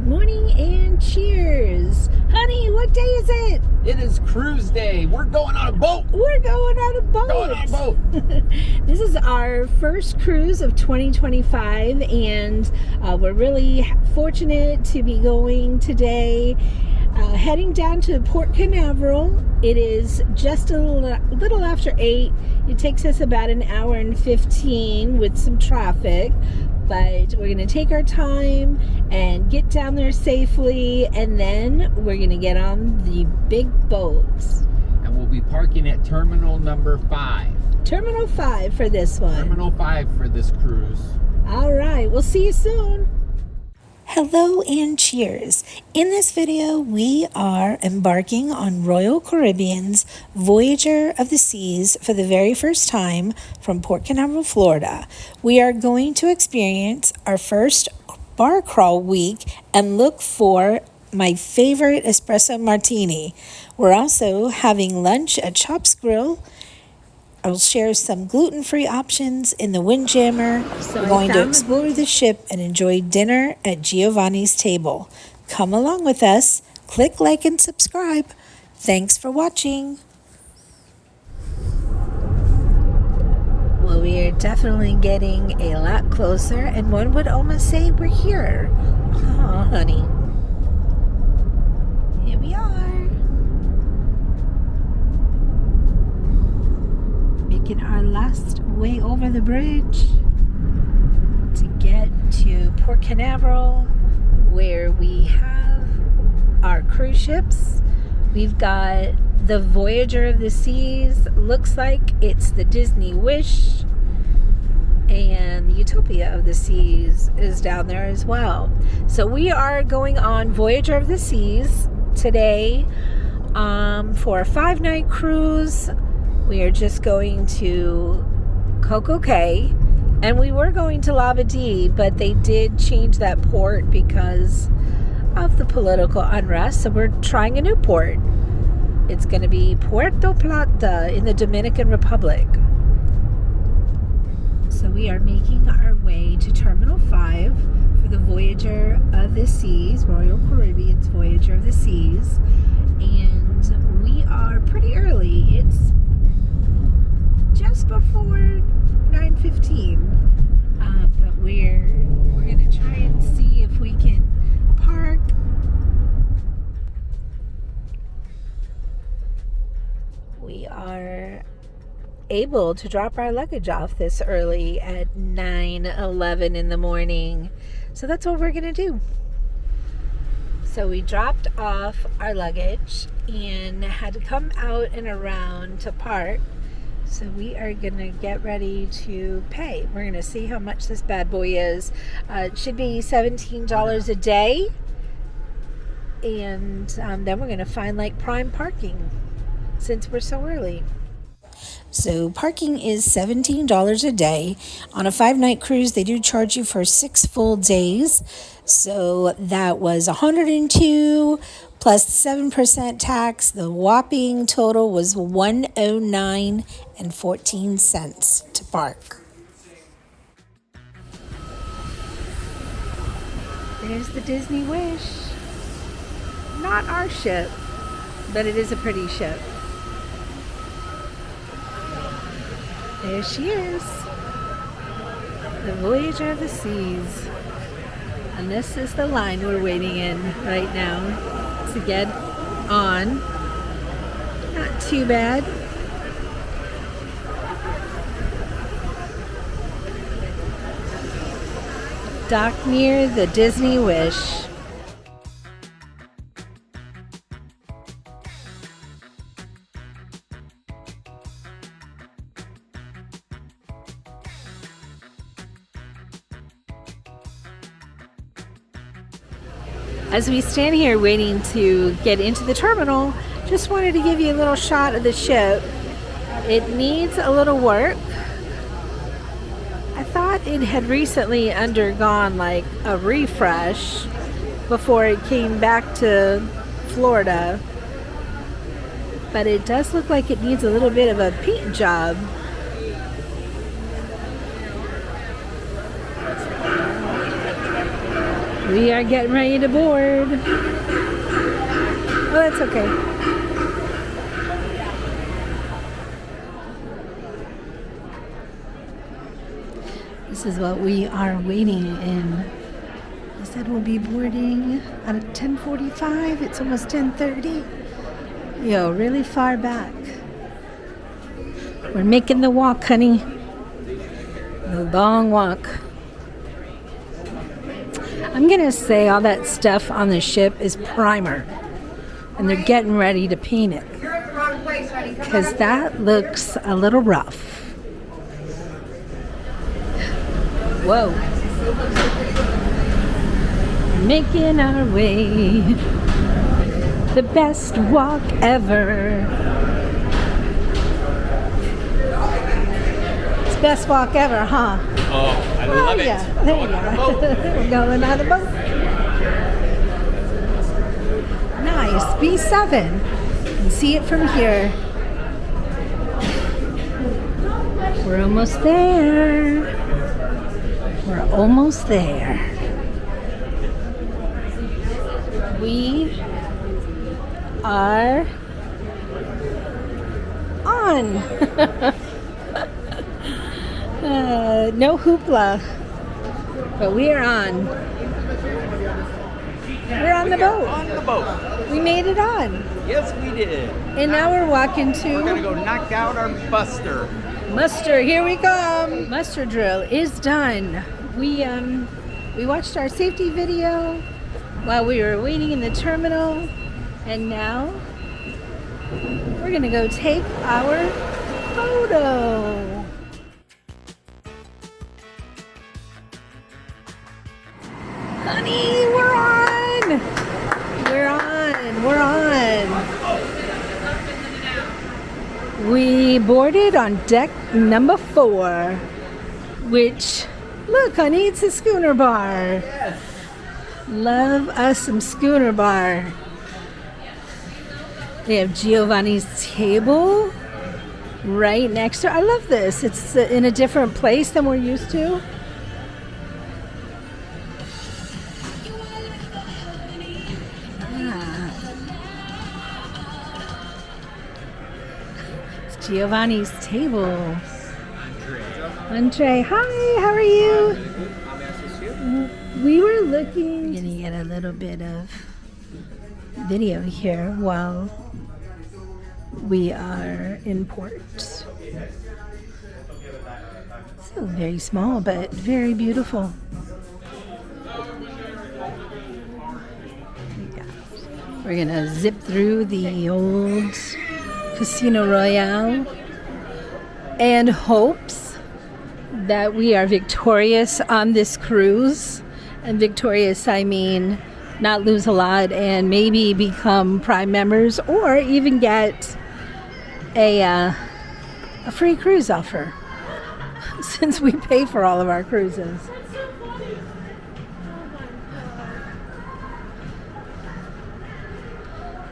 Morning and cheers. Honey, what day is it? It is cruise day. We're going on a boat. We're going on a boat. Going on a boat. This is our first cruise of 2025, and we're really fortunate to be going today. Heading down to Port Canaveral. It is just a little after 8. It takes us about an hour and 15 with some traffic. But we're going to take our time and get down there safely, and then we're going to get on the big boats. And we'll be parking at terminal number 5. Terminal 5 for this one. Terminal 5 for this cruise. All right, we'll see you soon. Hello and cheers. In this video, we are embarking on Royal Caribbean's Voyager of the Seas for the very first time from Port Canaveral, Florida. We are going to experience our first bar crawl week and look for my favorite espresso martini. We're also having lunch at Chops Grille. I'll share some gluten-free options in the Windjammer. We're going to explore the ship and enjoy dinner at Giovanni's table. Come along with us. Click like and subscribe. Thanks for watching. Well, we are definitely getting a lot closer, and one would almost say we're here. Oh, honey. Here we are. Making our last way over the bridge to get to Port Canaveral, where we have our cruise ships. We've got the Voyager of the Seas. Looks like it's the Disney Wish, and the Utopia of the Seas is down there as well. So we are going on Voyager of the Seas today for a 5-night cruise. We are just going to Coco Cay, and we were going to Labadee, but they did change that port because of the political unrest, so we're trying a new port. It's going to be Puerto Plata in the Dominican Republic. So we are making our way to Terminal 5 for the Voyager of the Seas, Royal Caribbean's Voyager of the Seas, and we are pretty early. It's just before 9:15, but we're gonna try and see if we can park. We are able to drop our luggage off this early at 9:11 in the morning, so that's what we're gonna do. So we dropped off our luggage and had to come out and around to park. So we are going to get ready to pay. We're going to see how much this bad boy is. It should be $17 a day. And then we're going to find like prime parking since we're so early. So parking is $17 a day. On a 5-night cruise, they do charge you for 6 full days. So that was $102 plus 7% tax. The whopping total was $109.14 to park. There's the Disney Wish. Not our ship, but it is a pretty ship. There she is, the Voyager of the Seas. And this is the line we're waiting in right now to get on. Not too bad. Dock near the Disney Wish. As we stand here waiting to get into the terminal, just wanted to give you a little shot of the ship. It needs a little work. I thought it had recently undergone like a refresh before it came back to Florida, but it does look like it needs a little bit of a paint job. We are getting ready to board. Oh, that's okay. This is what we are waiting in. They said we'll be boarding at 10:45. It's almost 10:30. Yo, really far back. We're making the walk, honey. The long walk. I'm gonna say all that stuff on the ship is primer. And they're getting ready to paint it. Because that looks a little rough. Whoa. Making our way. The best walk ever. It's best walk ever, huh? Oh, I love it. Yeah. There you go. We're going on the boat. Nice. B7. You can see it from here. We're almost there. We're almost there. We are on. No hoopla, but we are on. We're on the boat. On the boat. We made it on. Yes, we did. And now we're walking We're gonna to go knock out our buster. muster. Here we come. Muster drill is done. We watched our safety video while we were waiting in the terminal, and now we're gonna go take our photo. Honey, we're on! We're on! We're on! We boarded on deck number 4, which, look, honey, it's a schooner bar. Yes. Love us some schooner bar. They have Giovanni's table right next to. I love this. It's in a different place than we're used to. It's Giovanni's table. Entree. Hi, how are you? We were looking. We're gonna get a little bit of video here while we are in port. So very small, but very beautiful. We're gonna zip through the old Casino Royale and hopes that we are victorious on this cruise. And victorious, I mean not lose a lot and maybe become Prime members or even get a free cruise offer since we pay for all of our cruises.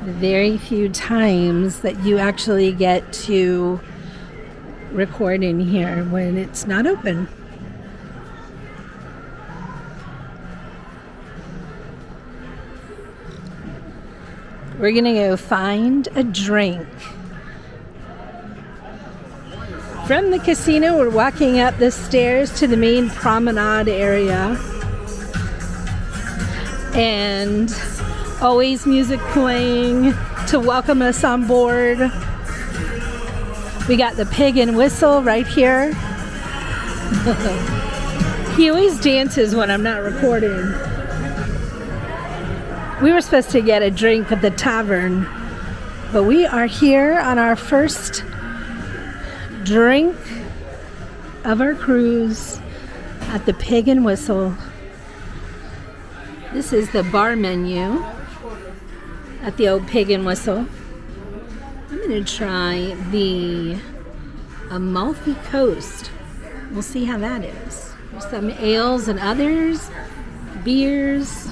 The very few times that you actually get to record in here when it's not open. We're gonna go find a drink. From the casino, we're walking up the stairs to the main promenade area. And always music playing to welcome us on board. We got the pig and whistle right here. He always dances when I'm not recording. We were supposed to get a drink at the tavern, but we are here on our first drink of our cruise at the Pig and Whistle. This is the bar menu at the old Pig and Whistle. I'm going to try the Amalfi Coast. We'll see how that is. There's some ales and others, beers.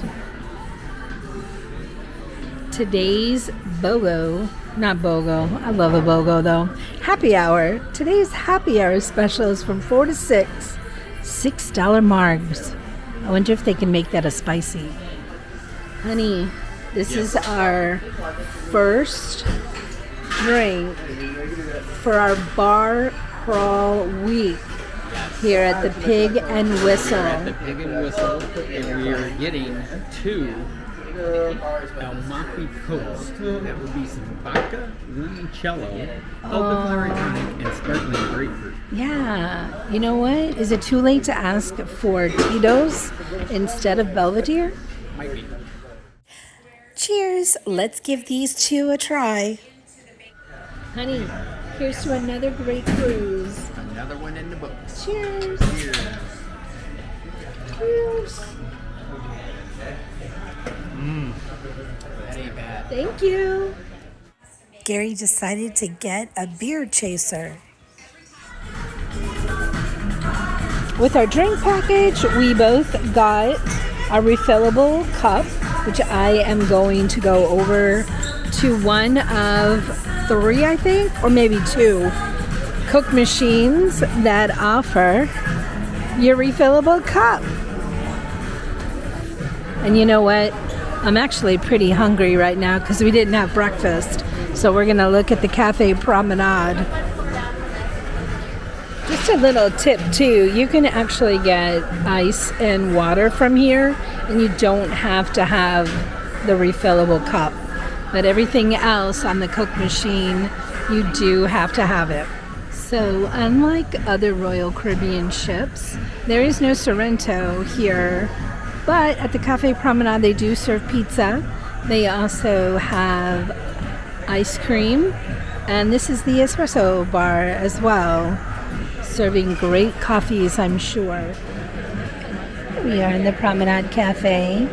Today's BOGO, not BOGO, I love a BOGO though. Happy hour. Today's happy hour special is from 4 to 6, $6 margs. I wonder if they can make that a spicy. Honey, this is our first drink for our bar crawl week here at the Pig and Whistle. At the Pig and Whistle, and we are getting 2 Amalfi Coast. That would be some vodka, limoncello, open flower tonic, and sparkling grapefruit. Yeah. You know what? Is it too late to ask for Tito's instead of Belvedere? Might be. Cheers. Let's give these 2 a try. Honey, here's to another great cruise. Another one in the books. Cheers. Cheers. Cheers. That ain't bad. Thank you. Gary decided to get a beer chaser. With our drink package, we both got a refillable cup, which I am going to go over to one of 3, I think, or maybe 2 Coke machines that offer your refillable cup. And you know what? I'm actually pretty hungry right now because we didn't have breakfast. So we're going to look at the Cafe Promenade. Just a little tip too, you can actually get ice and water from here and you don't have to have the refillable cup. But everything else on the Coke machine, you do have to have it. So unlike other Royal Caribbean ships, there is no Sorrento here. But at the Cafe Promenade, they do serve pizza. They also have ice cream. And this is the espresso bar as well, serving great coffees, I'm sure. We are in the Promenade Cafe.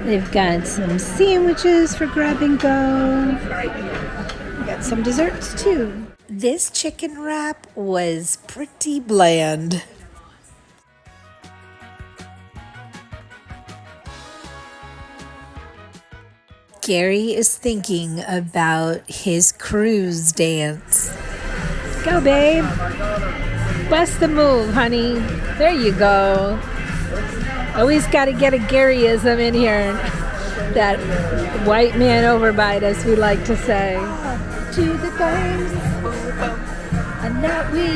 They've got some sandwiches for grab and go. We got some desserts too. This chicken wrap was pretty bland. Gary is thinking about his cruise dance. Go, babe. Bust the move, honey. There you go. Always got to get a Garyism in here. That white man overbite, as we like to say. To the things and that we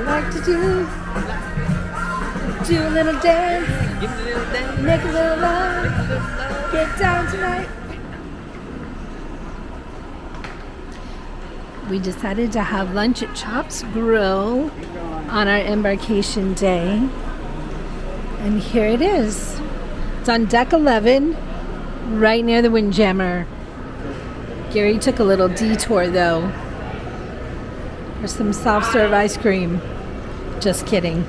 like to do. Do a little dance. Give me a little dance. Make a little love. Get down tonight. We decided to have lunch at Chops Grille on our embarkation day. And here it is. It's on deck 11, right near the Windjammer. Gary took a little detour though for some soft serve ice cream. Just kidding.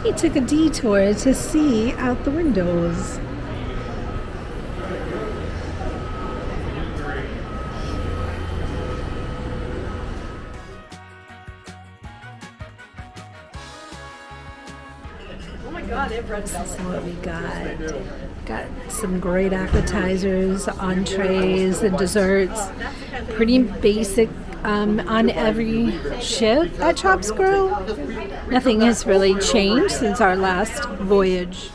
He took a detour to see out the windows. This is what we got. Got some great appetizers, entrees, and desserts. Pretty basic on every ship at Chops Grille. Nothing has really changed since our last voyage.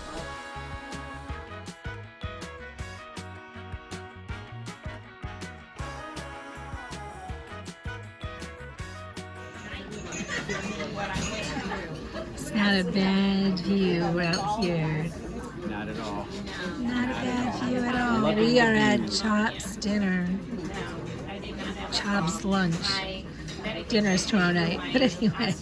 Not a bad view out here. Not at all. Not a bad view at all. We are at Chops dinner. Chops lunch. Dinner's tomorrow night. But anyway.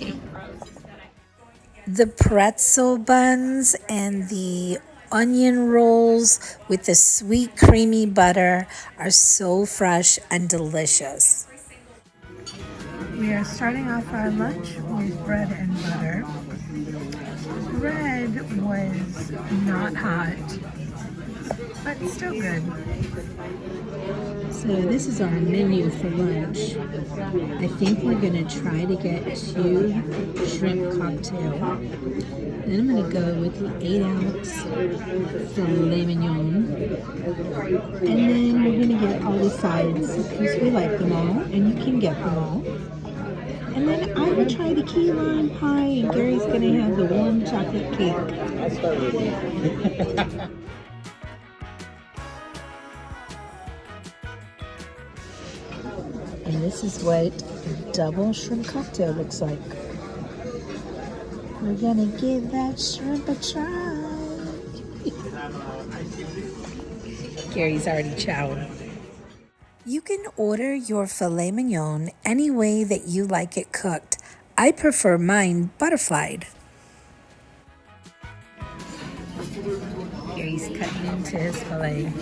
The pretzel buns and the onion rolls with the sweet creamy butter are so fresh and delicious. We are starting off our lunch with bread and butter. Bread was not hot, but still good. So this is our menu for lunch. I think we're going to try to get 2 shrimp cocktail. Then I'm going to go with the 8-ounce filet mignon. And then we're going to get all the sides because we like them all and you can get them all. And then I will try the key lime pie, and Gary's gonna have the warm chocolate cake. I'll start with you. And this is what double shrimp cocktail looks like. We're gonna give that shrimp a try. Gary's already chowing. You can order your filet mignon any way that you like it cooked. I prefer mine butterflied. Gary's cutting into his filet.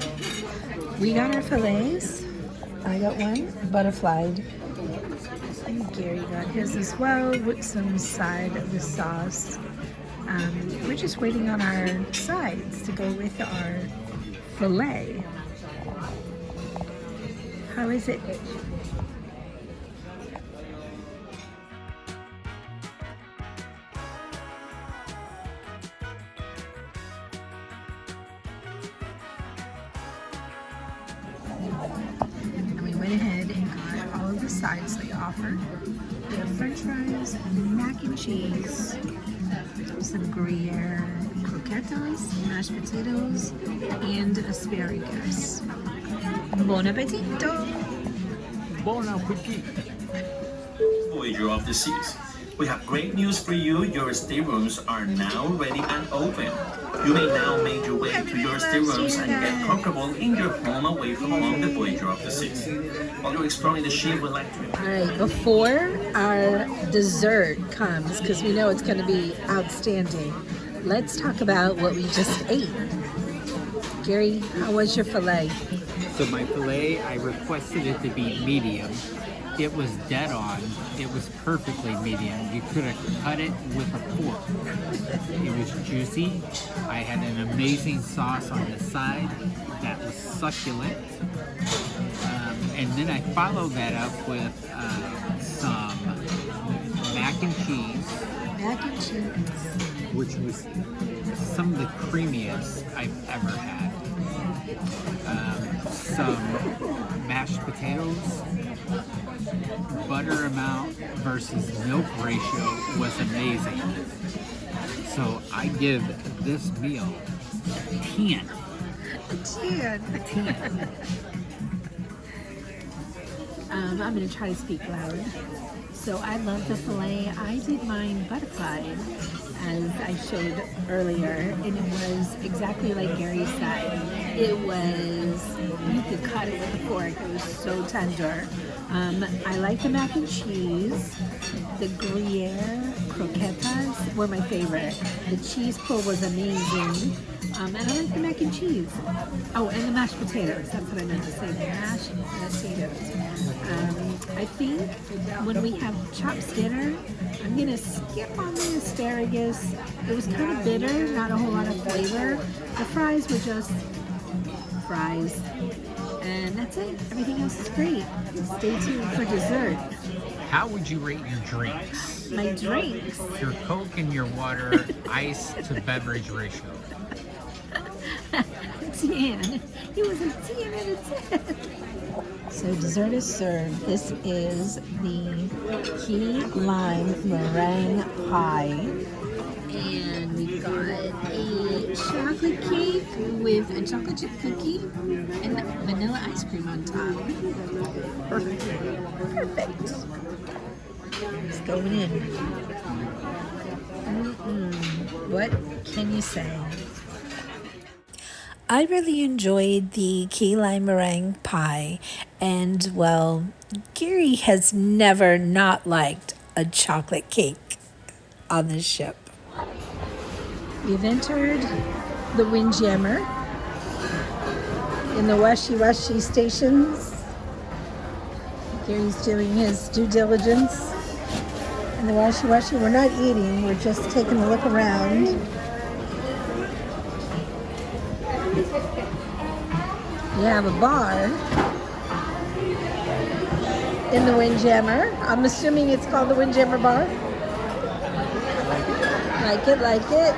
We got our fillets. I got one butterflied. And Gary got his as well with some side of the sauce. We're just waiting on our sides to go with our filet. How is it? And we went ahead and got all of the sides they offered. We have french fries, mac and cheese, some Grille, croquetas, mashed potatoes, and asparagus. Bon appetito! Bon appetit. Voyager of the Seas. We have great news for you. Your staterooms are now ready and open. You may now make your way to your staterooms and get comfortable in your home away from home, the Voyager of the Seas. While you're exploring the ship, we'd like to... All right, before our dessert comes, because we know it's going to be outstanding, let's talk about what we just ate. Gary, how was your filet? So my filet, I requested it to be medium. It was dead on. It was perfectly medium. You could have cut it with a fork. It was juicy. I had an amazing sauce on the side that was succulent. And then I followed that up with some mac and cheese. Mac and cheese. Which was some of the creamiest I've ever had. Some mashed potatoes. Butter amount versus milk ratio was amazing. So I give this meal 10. 10. I'm going to try to speak loud. So I love the filet. I did mine butterflied, as I showed earlier, and it was exactly like Gary said. It was, you could cut it with a fork. It was so tender. I like the mac and cheese. The Gruyere croquetas were my favorite. The cheese pull was amazing. And I like the mac and cheese. Oh, and the mashed potatoes. That's what I meant to say. The mashed potatoes. I think when we have chopped dinner, I'm going to skip on the asparagus. It was kind of bitter, not a whole lot of flavor. The fries were just fries. And that's it. Everything else is great. Stay tuned for dessert. How would you rate your drinks? My drinks. Your Coke and your water, ice to beverage ratio. 10. It was a 10 out of 10. So dessert is served. This is the key lime meringue pie. And we've got a chocolate cake with a chocolate chip cookie and vanilla ice cream on top. Perfect. Perfect. It's going in. What can you say? I really enjoyed the key lime meringue pie, and well, Gary has never not liked a chocolate cake on this ship. We've entered the Windjammer in the Washi stations. Gary's doing his due diligence in the Washi. We're not eating, we're just taking a look around. We have a bar in the Windjammer. I'm assuming it's called the Windjammer Bar. Like it.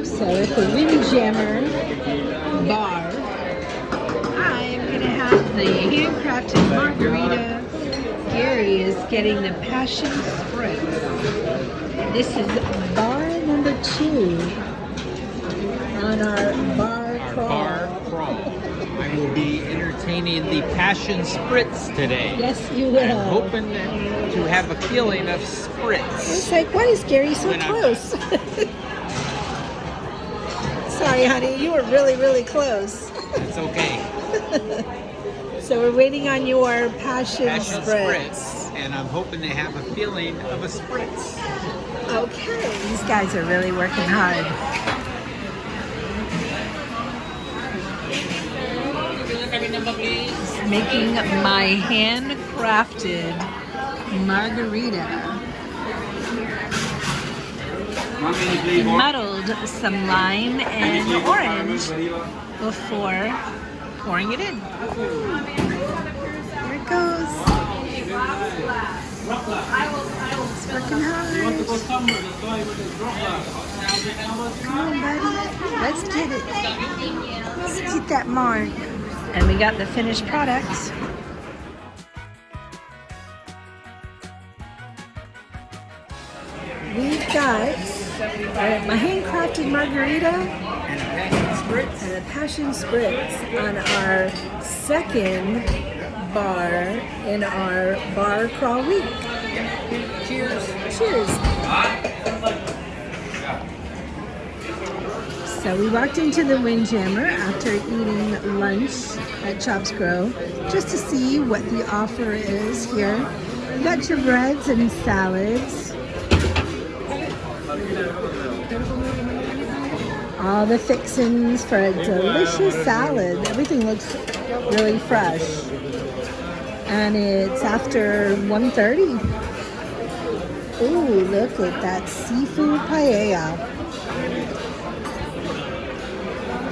So at the Windjammer Bar, I am going to have the handcrafted margarita. Gary is getting the passion spritz. This is bar number 2 on our bar crawl. I will be entertaining the passion spritz today. Yes, you will. I'm hoping to have a feeling of spritz. It's like, why is Gary so close? Sorry, honey, you were really, really close. It's okay. So we're waiting on your passion Passion spritz. and I'm hoping to have a feeling of a spritz. Okay, these guys are really working hard. Making my handcrafted margarita. Muddled some lime and orange before pouring it in. Here it goes. It's working hard. Come on, buddy. Let's get it. Let's get that mark. And we got the finished product. We've got my handcrafted margarita And a passion spritz. and a passion spritz on our second bar in our bar crawl week. Cheers. Cheers. So we walked into the Windjammer after eating lunch at Chops Grow just to see what the offer is here. You got your breads and salads. All the fixings for a delicious salad. Everything looks really fresh. And it's after 1:30. Ooh, look at that seafood paella.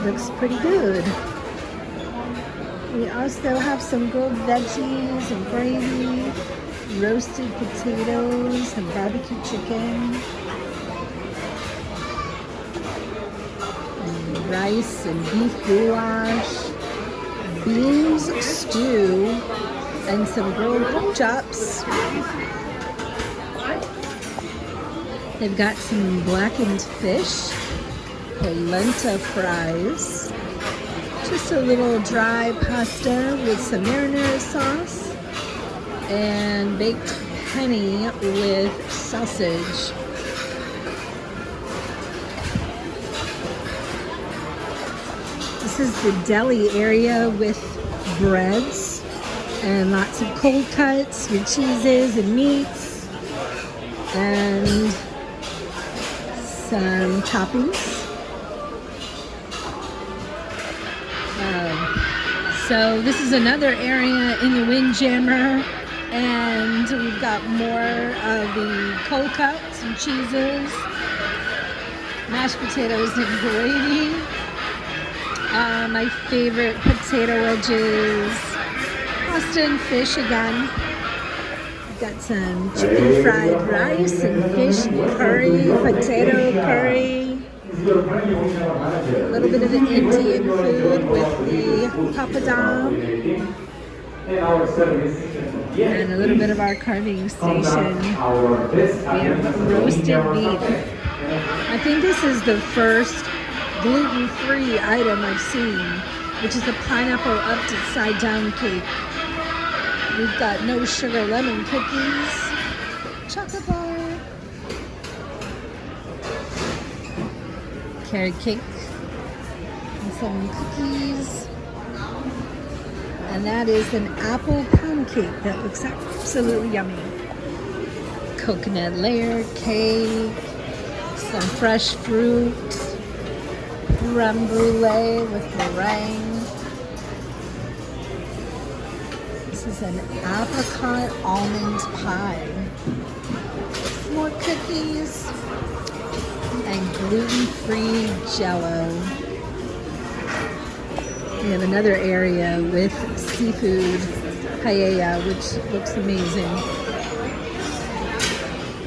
Looks pretty good. We also have some grilled veggies and gravy, roasted potatoes and barbecue chicken, and rice and beef goulash, beans stew, and some grilled pork chops. They've got some blackened fish, polenta fries, just a little dry pasta with some marinara sauce, and baked penny with sausage. This is the deli area with breads and lots of cold cuts with cheeses and meats and some toppings. So this is another area in the Windjammer, and we've got more of the cold cuts and cheeses, mashed potatoes and gravy. My favorite potato wedges, pasta and fish again. We've got some chicken fried rice and fish curry, potato curry. A little bit of the Indian food with the papadam, and a little bit of our carving station. We have roasted beef. I think this is the first gluten-free item I've seen, which is a pineapple upside down cake. We've got no sugar lemon cookies, chocolate bar, carrot cake, and some cookies. And that is an apple pound cake that looks absolutely yummy. Coconut layer cake, some fresh fruit, creme brulee with meringue. This is an apricot almond pie. Some more cookies and gluten-free jello. We have another area with seafood paella, which looks amazing.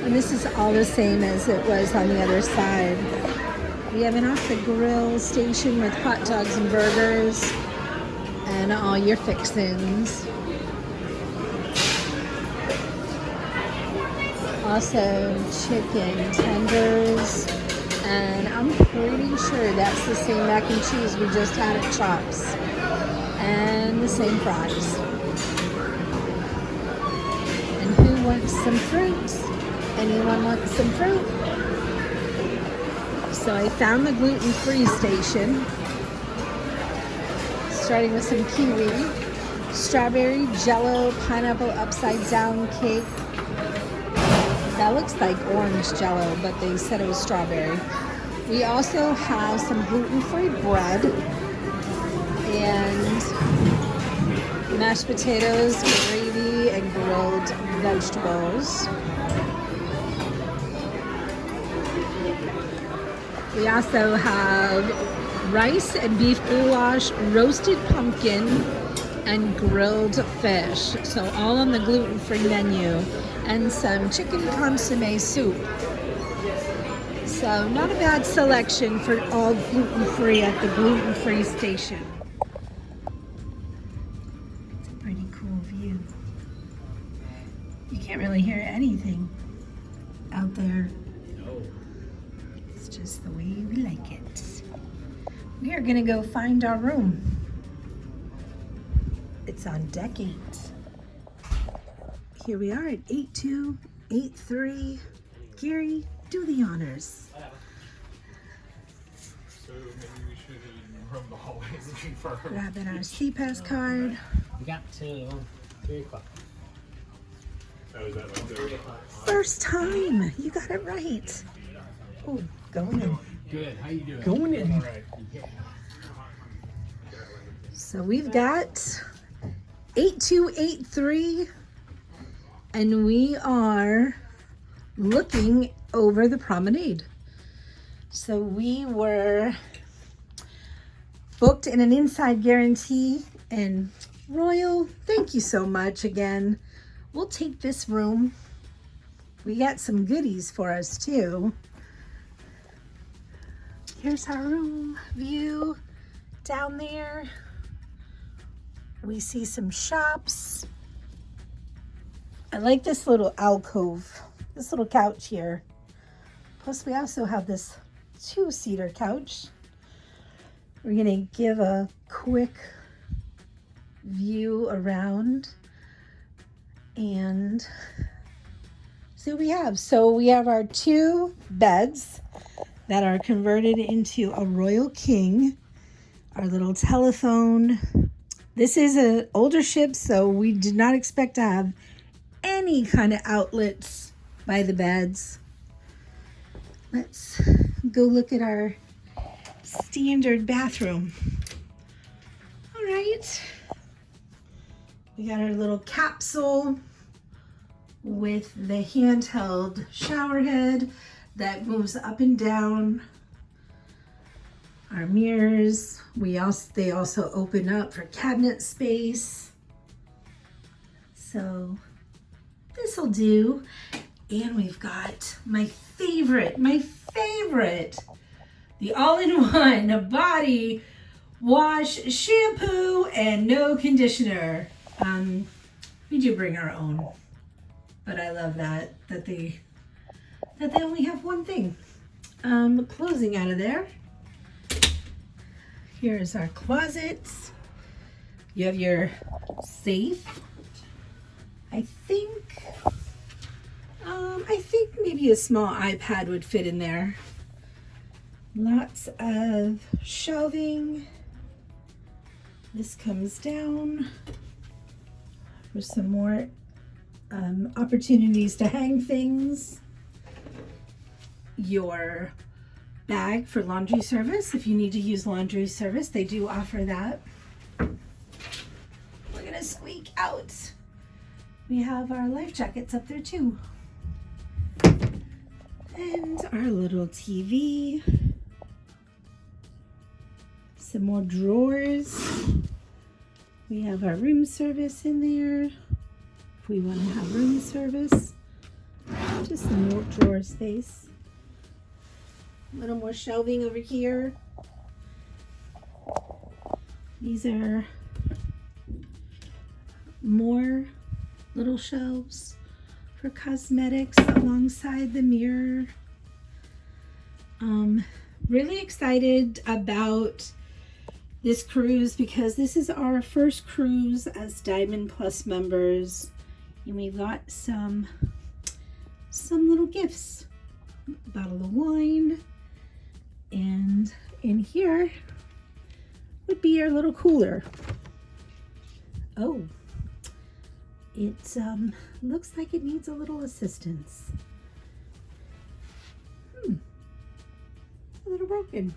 And this is all the same as it was on the other side. We have an off-the-grill station with hot dogs and burgers, and and all your fixins. Also chicken tenders, and I'm pretty sure that's the same mac and cheese we just had at Chops, and the same fries. And who wants some fruit? Anyone want some fruit? So I found the gluten-free station, starting with some kiwi, strawberry jello, pineapple upside down cake. That looks like orange jello, but they said it was strawberry. We also have some gluten-free bread and mashed potatoes, gravy, and grilled vegetables. We also have rice and beef goulash, roasted pumpkin, and grilled fish. So all on the gluten-free menu. And some chicken consomme soup. So not a bad selection for all gluten-free at the gluten-free station. It's a pretty cool view. You can't really hear anything out there. It's just the way we like it. We are gonna go find our room. It's on deck 8. Here we are at 8283. Gary, do the honors. So maybe we should roam the hallways looking for our Grabbing our CPAS card. We got till 3 o'clock. Oh, is that like the First time. You got it right. Oh, going in. Good. How you doing? Going in. all right? So we've got 8283. And we are looking over the promenade. So we were booked in an inside guarantee, and Royal, thank you so much again. We'll take this room. We got some goodies for us too. Here's our room view down there. We see some shops. I like this little alcove, this little couch here. Plus we also have this 2-seater couch. We're gonna give a quick view around and see what we have. So we have our 2 beds that are converted into a Royal King, our little telephone. This is an older ship, so we did not expect to have any kind of outlets by the beds. Let's go look at our standard bathroom. All right. We got our little capsule with the handheld shower head that moves up and down. Our mirrors, they also open up for cabinet space. So this'll do. And we've got my favorite, the all-in-one body wash, shampoo, and no conditioner. We do bring our own, but I love that they only have one thing. Closing out of there. Here's our closets. You have your safe. I think maybe a small iPad would fit in there. Lots of shelving. This comes down for some more opportunities to hang things. Your bag for laundry service. If you need to use laundry service, they do offer that. We're gonna squeak out. We have our life jackets up there too. And our little TV. Some more drawers. We have our room service in there. If we want to have room service. Just some more drawer space. A little more shelving over here. These are more little shelves for cosmetics alongside the mirror. Really excited about this cruise because this is our first cruise as Diamond Plus members, and we've got some little gifts. A bottle of wine, and in here would be our little cooler. Oh, it looks like it needs a little assistance. A little broken.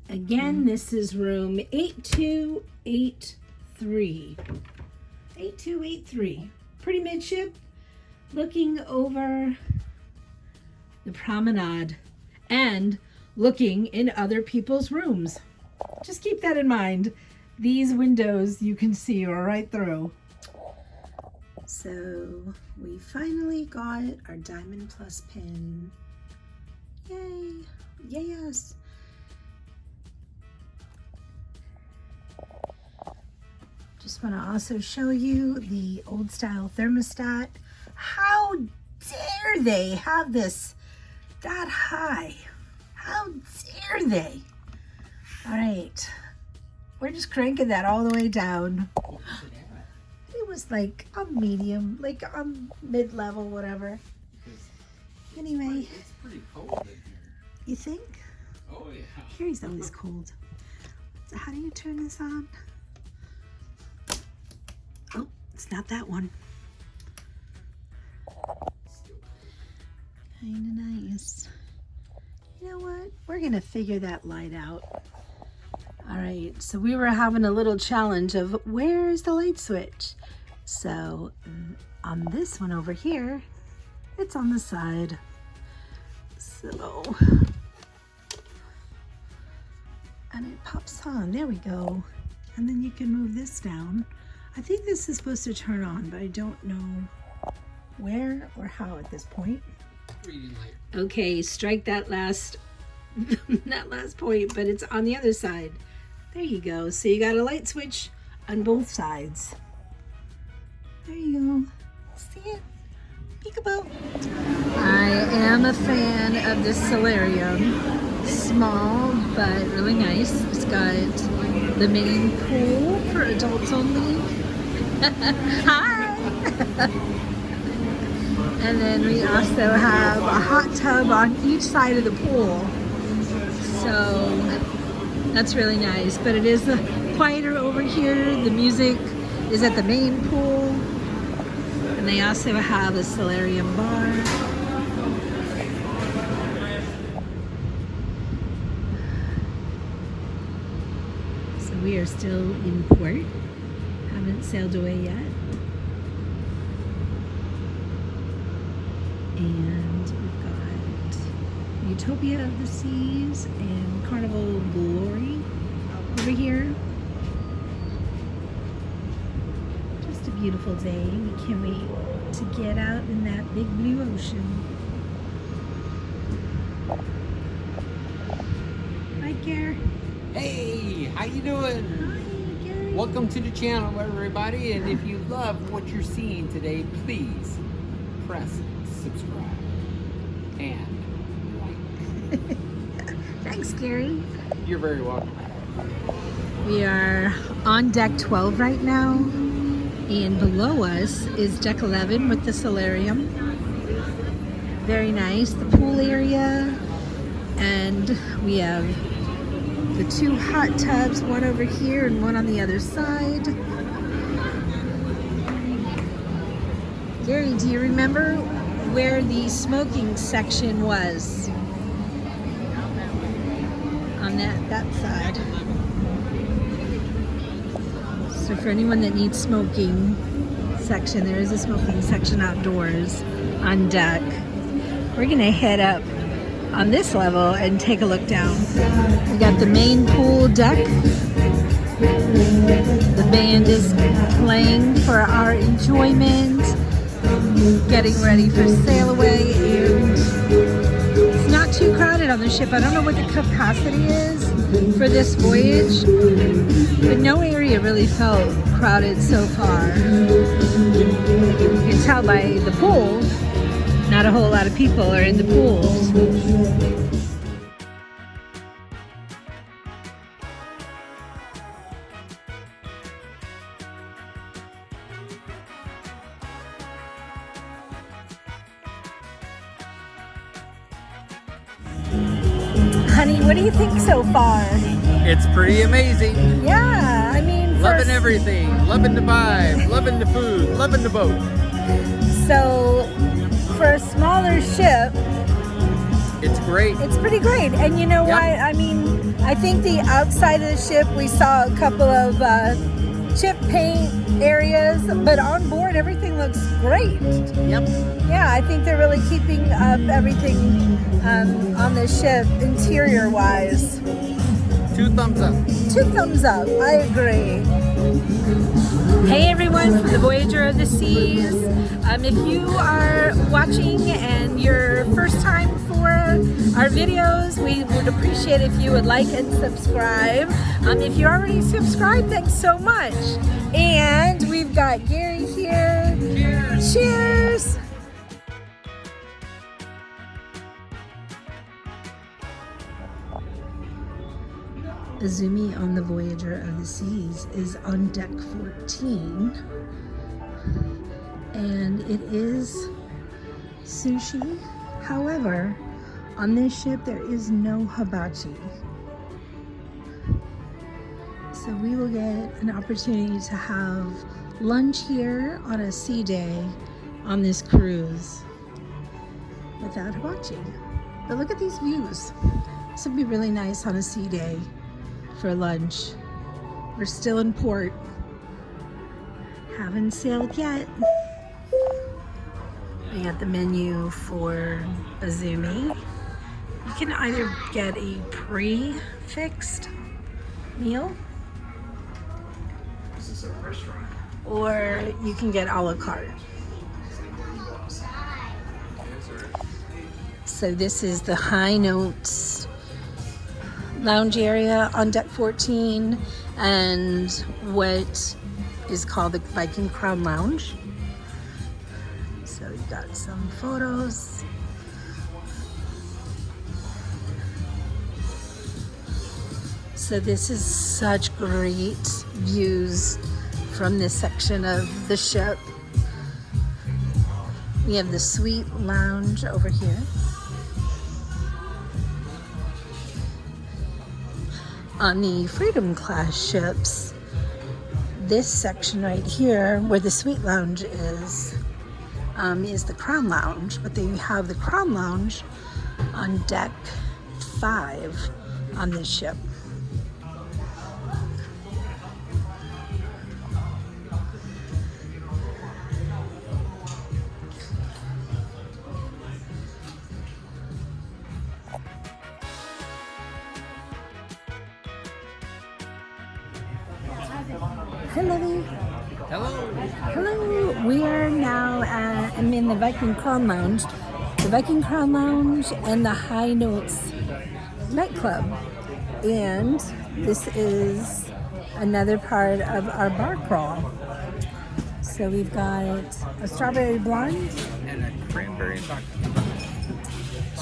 Again, this is room 8283. 8283. Pretty midship, looking over the promenade and looking in other people's rooms. Just keep that in mind. These windows you can see are right through. So we finally got our Diamond Plus pin. Yay! Yes! Just want to also show you the old style thermostat. How dare they have this that high? How dare they? All right, we're just cranking that all the way down. It was like a medium, like on mid-level, whatever. Anyway, It's pretty cold in here. you think? Oh yeah. Gary's always cold. So how do you turn this on? Oh, it's not that one. Kinda nice. You know what? We're gonna figure that light out. All right, so we were having a little challenge of where is the light switch? So on this one over here, it's on the side. So, and it pops on, there we go. And then you can move this down. I think this is supposed to turn on, but I don't know where or how at this point. Reading light. Okay, strike that last, that last point, but it's on the other side. There you go. So you got a light switch on both sides. There you go. See it? Peekaboo. I am a fan of this solarium. Small, but really nice. It's got the main pool for adults only. Hi! And then we also have a hot tub on each side of the pool. So that's really nice. But it is quieter over here. The music is at the main pool. And they also have a solarium bar. So we are still in port. Haven't sailed away yet. And we've got Utopia of the Seas and Carnival Glory over here. Just a beautiful day. We can't wait to get out in that big blue ocean. Hi, Gare. Hey, how you doing? Hi, Gary. Welcome to the channel, everybody. And if you love what you're seeing today, please press subscribe and like. Thanks, Gary. You're very welcome. We are on deck 12 right now, and below us is deck 11 with the solarium. Very nice, the pool area, and we have the two hot tubs, one over here and one on the other side. Gary, do you remember where the smoking section was? On that side. So for anyone that needs smoking section, there is a smoking section outdoors on deck. We're gonna head up on this level and take a look down. We got the main pool deck. The band is playing for our enjoyment, getting ready for sail away, and it's not too crowded on the the ship. I don't know what the capacity is for this voyage, but no area really felt crowded so far. You can tell by the pool, not a whole lot of people are in the pools. Honey, what do you think so far? It's pretty amazing. Yeah, I mean, Loving everything. Loving the vibe. Loving the food. Loving the boat. So, for a smaller ship, It's great. it's pretty great. And you know Yep. what? I mean, I think the outside of the ship, we saw a couple of chip paint areas, but on board, everything looks great. Yep. Yeah, I think they're really keeping up everything on this ship, interior-wise. 2 thumbs up. 2 thumbs up. I agree. Hey everyone from the Voyager of the Seas. If you are watching and your first time for our videos, we would appreciate if you would like and subscribe. If you're already subscribed, thanks so much. And we've got Gary here. Cheers. Cheers. Azumi on the Voyager of the Seas is on deck 14, and it is sushi. However, on this ship there is no hibachi, so we will get an opportunity to have lunch here on a sea day on this cruise without hibachi. But look at these views. This would be really nice on a sea day for lunch. We're still in port. Haven't sailed yet. We got the menu for Azumi. You can either get a pre-fixed meal, This is a restaurant. or you can get a la carte. So this is the High Notes lounge area on deck 14 and what is called the Viking Crown Lounge. So we've got some photos. So this is such great views from this section of the ship. We have the suite lounge over here. On the Freedom class ships, this section right here where the suite lounge is the Crown Lounge, but they have the Crown Lounge on deck 5 on this ship. Hello. Hello. Hello. We are now I'm in the Viking Crown Lounge. The Viking Crown Lounge and the High Notes nightclub. And this is another part of our bar crawl. So we've got a strawberry blonde. And a cranberry vodka.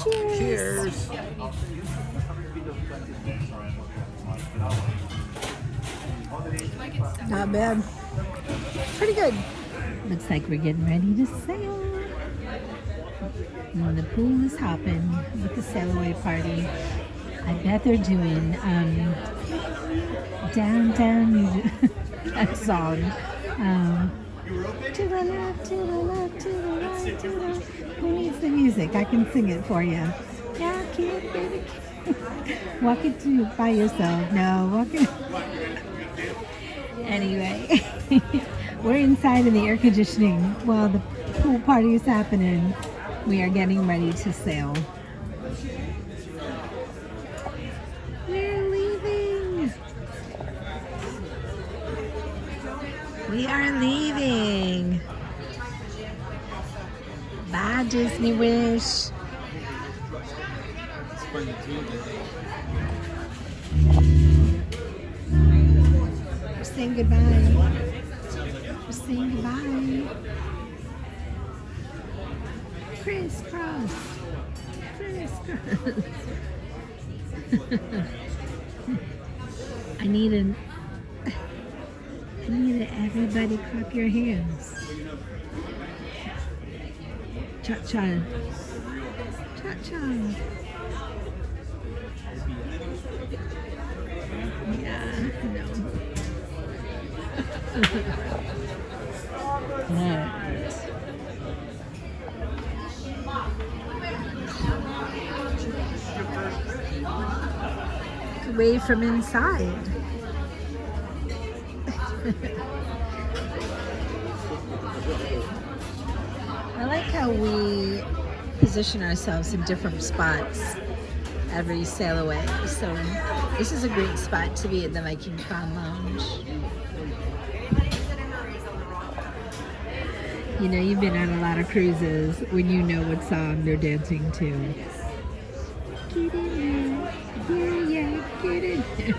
Cheers. Cheers. Not bad. Pretty good. Looks like we're getting ready to sail. And the pool is hopping with the sailaway party. I bet they're doing down, down, that song. To the left, to the left, to the right, to the... Who needs the music? I can sing it for you. Yeah, kid, baby. Walk it to by yourself. No, walk it. Anyway, we're inside in the air conditioning while the pool party is happening. We are getting ready to sail. We're leaving. We are leaving. Bye, Disney Wish. We're saying goodbye. We're saying goodbye. Crisscross. Crisscross. I need everybody clap your hands. Cha-cha. Cha-cha. Yeah, no. Right. Away from inside. I like how we position ourselves in different spots every sail away. So this is a great spot to be at the Viking Crown Lounge. You know, you've been on a lot of cruises when you know what song they're dancing to. Get in there, yeah, get in there.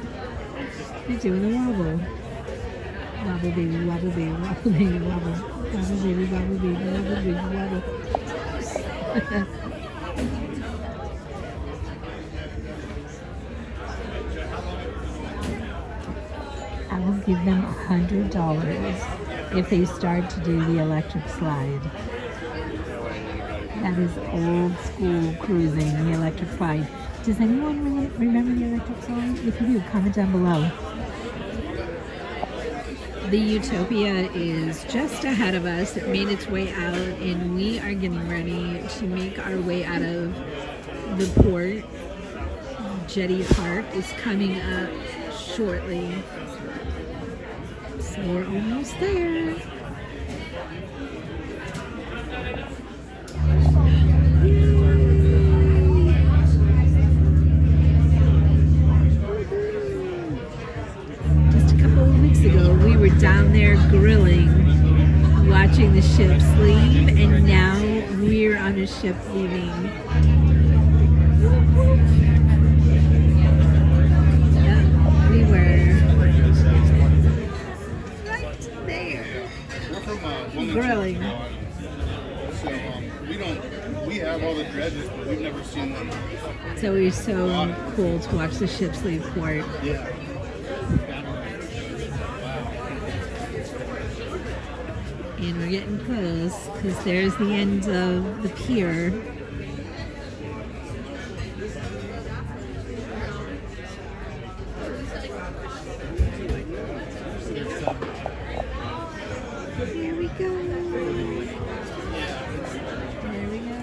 They're doing the wobble. Wobble baby, wobble baby, wobble baby, wobble. Wobble baby, wobble baby, wobble baby, wobble. I will give them $100 if they start to do the electric slide. That is old school cruising, the electric slide. Does anyone remember the electric slide? If you do, comment down below. The Utopia is just ahead of us. It made its way out, and we are getting ready to make our way out of the port. Jetty Park is coming up shortly. So we're almost there. Just a couple of weeks ago, we were down there grilling, watching the ships leave, and now we're on a ship leaving. Yeah, we were right there. We're from Grilling. So we have all the dredges, but we've never seen them. So it was so cool to watch the ships leave port. Yeah. And we're getting close because there's the end of the pier. Here we go. There we go.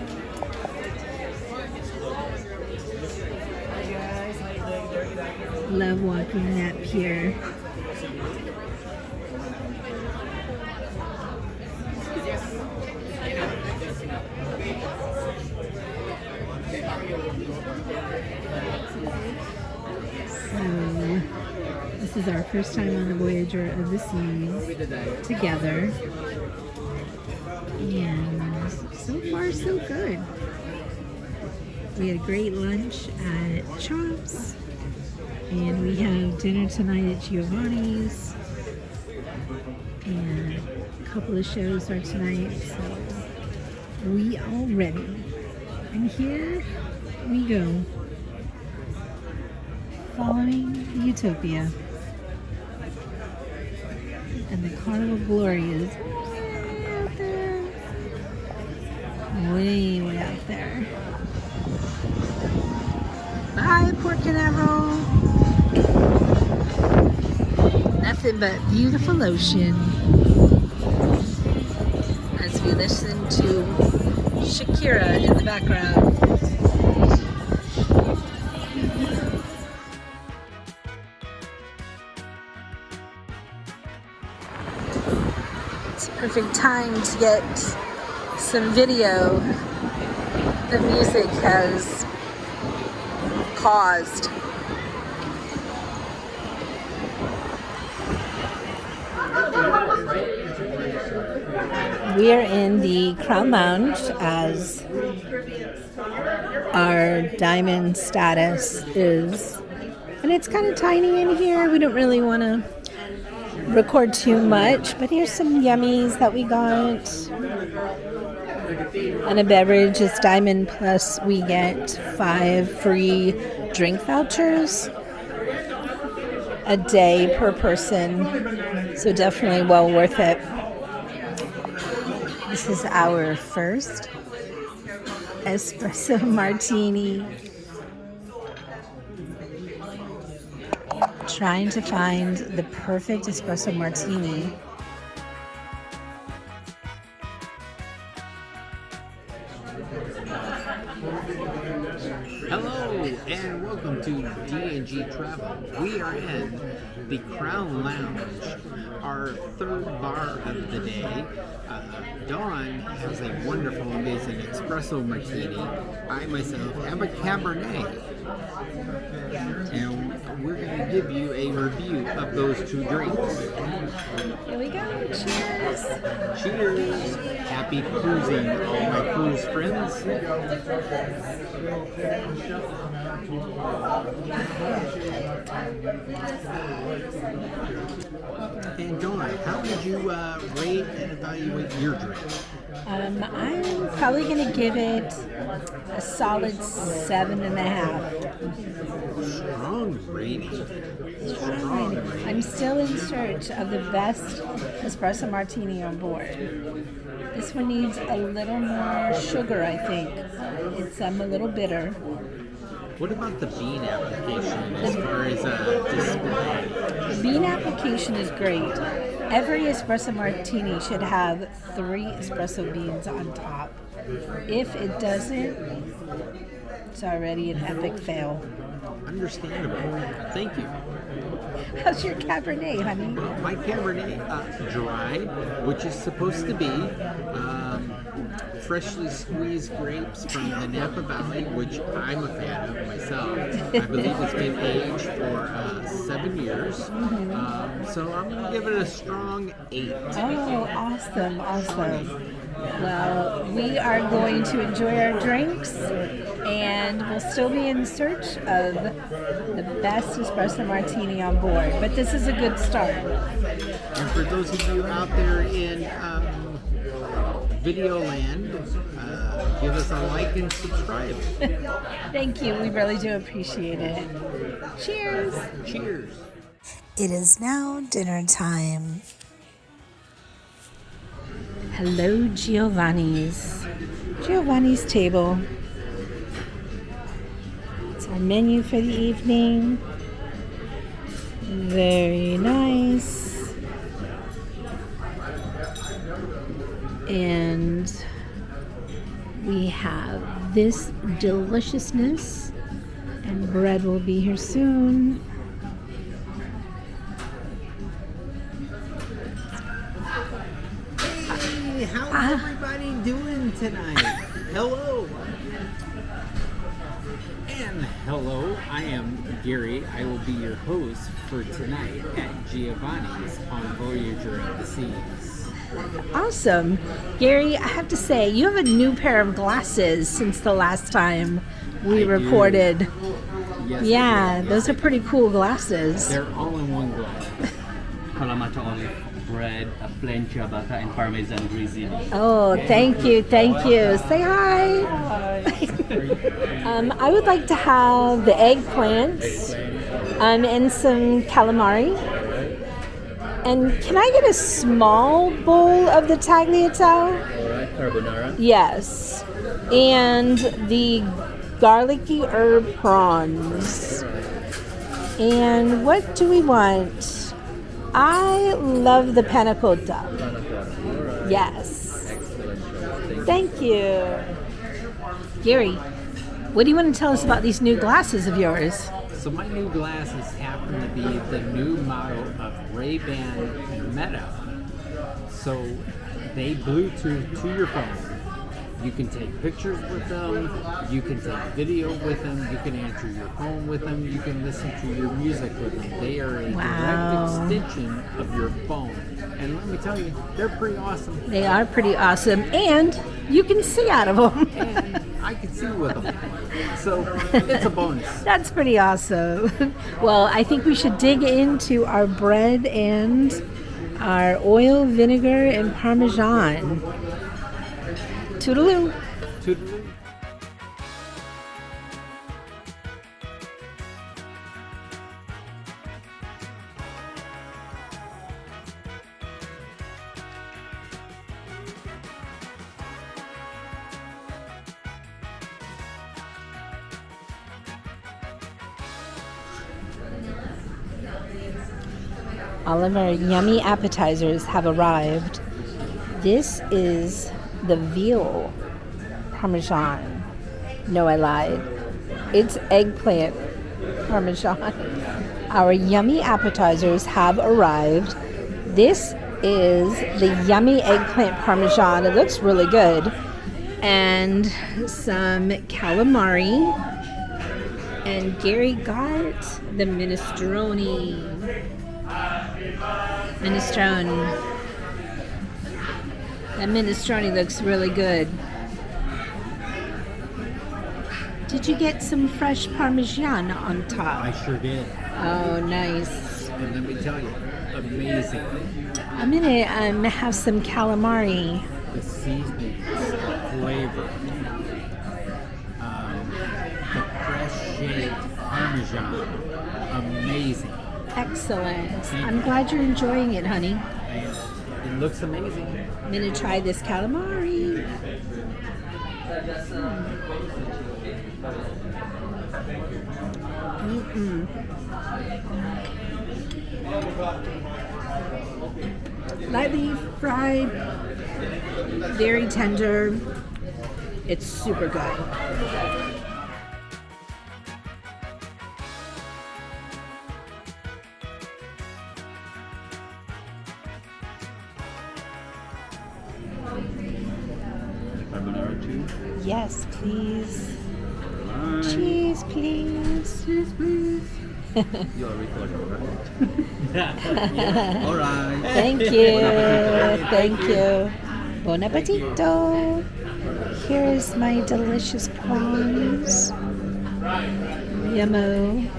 Love walking that pier. So, this is our first time on the Voyager of the Seas together. And so far, so good. We had a great lunch at Chops. And we have dinner tonight at Giovanni's. And a couple of shows are tonight. So, we are ready. And here we go. Following the Utopia. And the Carnival Glory is way out there. Way out there. Bye, Port Canaveral. Nothing but beautiful ocean. As we listen to Shakira in the background. It's a perfect time to get some video. The music has paused. We are in the Crown Lounge as our diamond status is. And it's kind of tiny in here. We don't really want to record too much, but here's some yummies that we got. And a beverage is diamond, plus we get 5 free drink vouchers a day per person. So definitely well worth it. This is our first espresso martini. Trying to find the perfect espresso martini. Hello and welcome to D&G Travel. We are in the Crown Lounge, our third bar of the day. Dawn has a wonderful, amazing espresso martini. I myself have a Cabernet. And we're going to give you a review of those two drinks. Here we go. Cheers. Cheers. Happy cruising, all my cruise friends. And Dawn, how would you rate and evaluate your drink? I'm probably going to give it a solid 7.5. Strong rating. Strong rating. I'm still in search of the best espresso martini on board. This one needs a little more sugar, I think. It's a little bitter. What about the bean application as far as display? The bean application is great. Every espresso martini should have 3 espresso beans on top. If it doesn't, it's already an epic fail. Understandable. Thank you. How's your Cabernet, honey? My Cabernet, dry, which is supposed to be freshly squeezed grapes from the Napa Valley, which I'm a fan of myself. I believe it's been aged for 7 years. So I'm going to give it a strong 8. Oh, awesome, awesome. Well, we are going to enjoy our drinks, and we'll still be in search of the best espresso martini on board. But this is a good start. And for those of you out there in video land, give us a like and subscribe. Thank you. We really do appreciate it. Cheers. Cheers. It is now dinner time. Hello, Giovanni's. Giovanni's table. It's our menu for the evening. Very nice. And we have this deliciousness, and bread will be here soon. Hey, how's everybody doing tonight? Hello. And hello, I am Gary. I will be your host for tonight at Giovanni's on Voyager of the Seas. Awesome. Gary, I have to say, you have a new pair of glasses since the last time we recorded. Yes, Yeah, those are pretty cool glasses. they're all in one glass. Clamato olive bread, a plain ciabatta, and parmesan drizzle. Oh, thank you, thank you. Say hi. I would like to have the eggplants and some calamari. And can I get a small bowl of the tagliatelle? Alright, carbonara. Yes. And the garlicky herb prawns. And what do we want? I love the panna cotta. Yes. Thank you. Gary, what do you want to tell us about these new glasses of yours? So my new glasses happen to be the new model of Ray-Ban Meta. So they Bluetooth to your phone. You can take pictures with them. You can take video with them. You can answer your phone with them. You can listen to your music with them. They are a Wow. direct extension of your phone. And let me tell you, they're pretty awesome. They are pretty awesome, and you can see out of them. And I can see with them. So it's a bonus. That's pretty awesome. Well, I think we should dig into our bread and our oil, vinegar, and Parmesan. Toodaloo. Toodaloo. All of our yummy appetizers have arrived. This is the veal Parmesan. No, I lied. It's eggplant Parmesan. Our yummy appetizers have arrived. This is the yummy eggplant Parmesan. It looks really good. And some calamari. And Gary got the minestrone. Minestrone. That minestrone looks really good. Did you get some fresh Parmesan on top? I sure did. Oh, nice. And let me tell you, amazing. I'm gonna have some calamari. The seasoning, the flavor, the fresh shaved Parmesan, amazing. Excellent. I'm glad you're enjoying it, honey. And it looks amazing. I'm gonna try this calamari. Lightly fried, very tender. It's super good. Carbonara too. Yes, please. Cheese, please. Cheese, please. You are recording, right? All right. Thank you. Thank you. Bon appetito. Here's my delicious prawns. Yummo.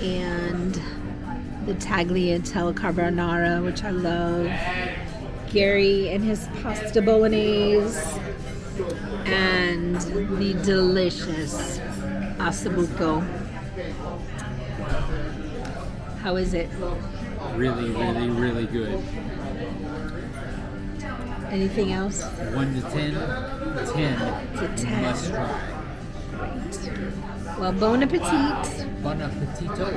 And the tagliatelle carbonara, which I love. Gary and his pasta bolognese. And the delicious ossobuco. How is it? Really, really, really good. Anything else? 1 to 10, 10. It's a 10. Must try. Great. Well, bon appetit. Bon appetito.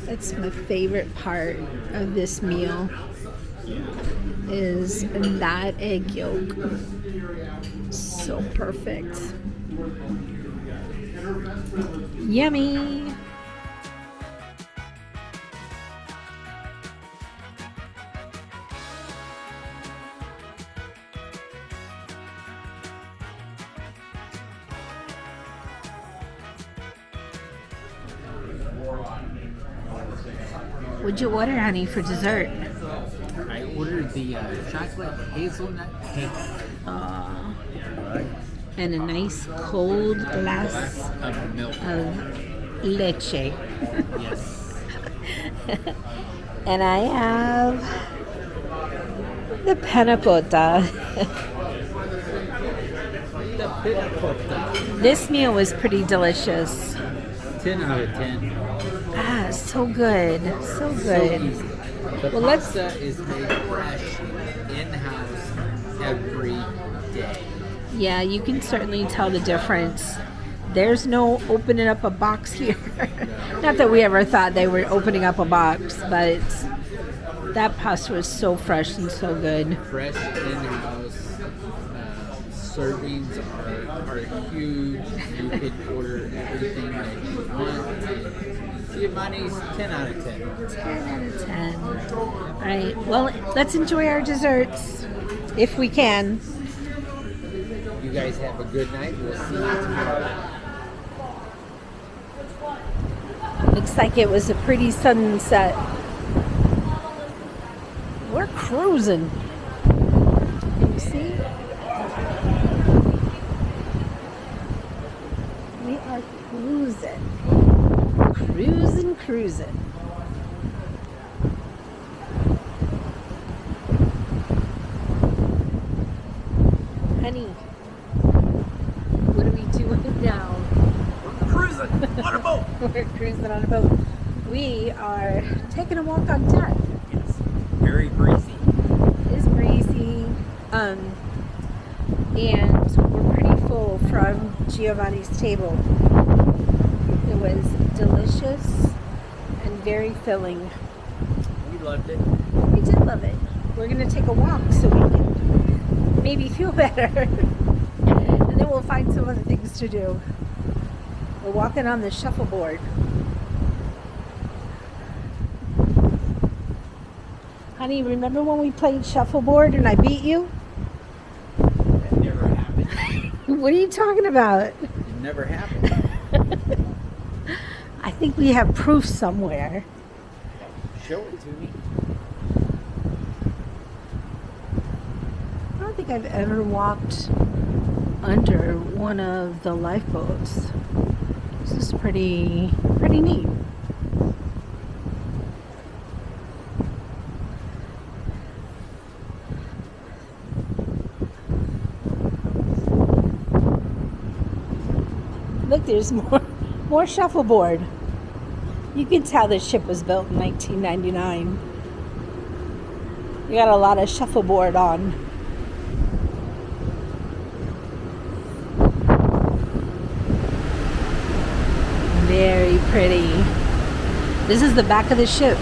That's my favorite part of this meal is that egg yolk. So perfect. Yummy. What'd you order, honey, for dessert? I ordered the chocolate hazelnut cake. And a nice cold glass Of milk. of leche. Yes. And I have the panna cotta. The pinna cotta. This meal was pretty delicious. 10 out of 10. Ah, so good. So So good. easy. The Well, let's- pasta is made fresh, in-house, every day. Yeah, you can certainly tell the difference. There's no opening up a box here. Not that we ever thought they were opening up a box, but that pasta was so fresh and so good. Fresh, in-house. Servings are huge. You could order everything that you want. Giovanni's 10 out of 10. 10 out of 10. All right. Well, let's enjoy our desserts if we can. You guys have a good night. We'll see you tomorrow. Looks like it was a pretty sunset. We're cruising. Can you see? We are cruising. Cruising. Honey, what are we doing now? We're cruising on a boat. We're cruising on a boat. We are taking a walk on deck. Yes. Very breezy. It is breezy. And we're pretty full from Giovanni's table. It was delicious and very filling. We loved it. We did love it. We're going to take a walk so we can maybe feel better. And then we'll find some other things to do. We're walking on the shuffleboard. Honey, remember when we played shuffleboard and I beat you? That never happened. What are you talking about? It never happened. I think we have proof somewhere. Show it to me. I don't think I've ever walked under one of the lifeboats. This is pretty neat. Look, there's more shuffleboard. You can tell this ship was built in 1999. You got a lot of shuffleboard on. Very pretty. This is the back of the ship.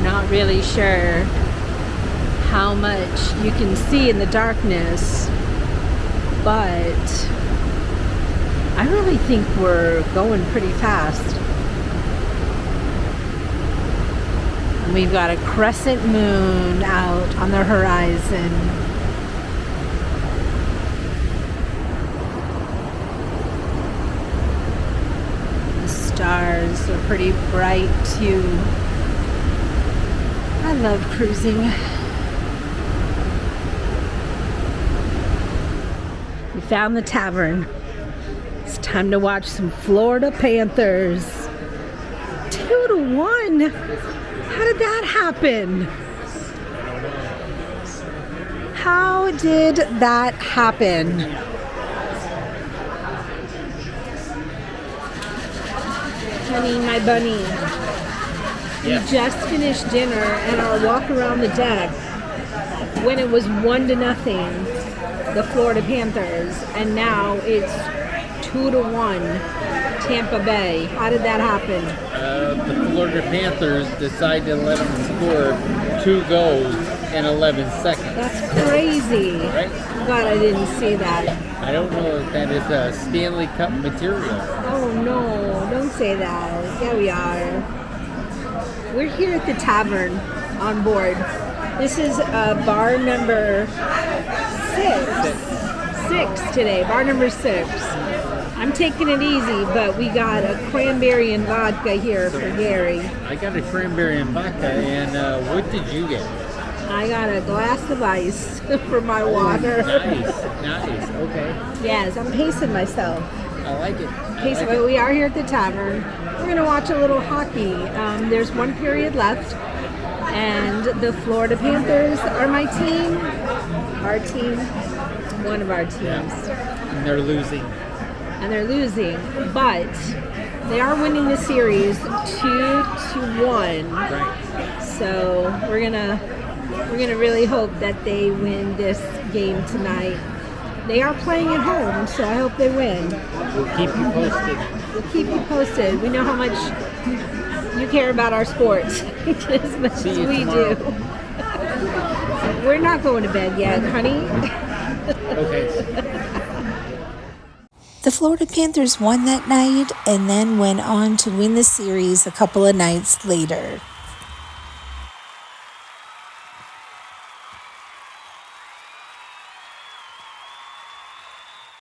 Not really sure how much you can see in the darkness, but I really think we're going pretty fast. And we've got a crescent moon out on the horizon. The stars are pretty bright too. I love cruising. We found the tavern. It's time to watch some Florida Panthers. 2-1. How did that happen? How did that happen? Honey, my bunny. Yes. We just finished dinner and our walk around the deck when it was 1-0, the Florida Panthers, and now it's 2-1, Tampa Bay. How did that happen? The Florida Panthers decided to let them score 2 goals in 11 seconds. That's crazy. Right? God, I didn't see that. I don't know if that is a Stanley Cup material. Oh no, don't say that. Yeah, we are. We're here at the tavern on board. This is bar number 6 today. Bar number 6. I'm taking it easy, but we got a cranberry and vodka here for Gary. I got a cranberry and vodka, and what did you get? I got a glass of ice for my water. Nice, okay. Yes, I'm pacing myself. I like it. But we are here at the tavern. We're going to watch a little hockey. There's 1 period left, and the Florida Panthers are my team. Our team, one of our teams. Yeah. And they're losing. But they are winning the series 2-1. Right. So we're gonna really hope that they win this game tonight. They are playing at home, so I hope they win. We'll keep you posted. We'll keep you posted. We know how much you care about our sports as much as we tomorrow. do. We're not going to bed yet, honey. Okay. The Florida Panthers won that night and then went on to win the series a couple of nights later.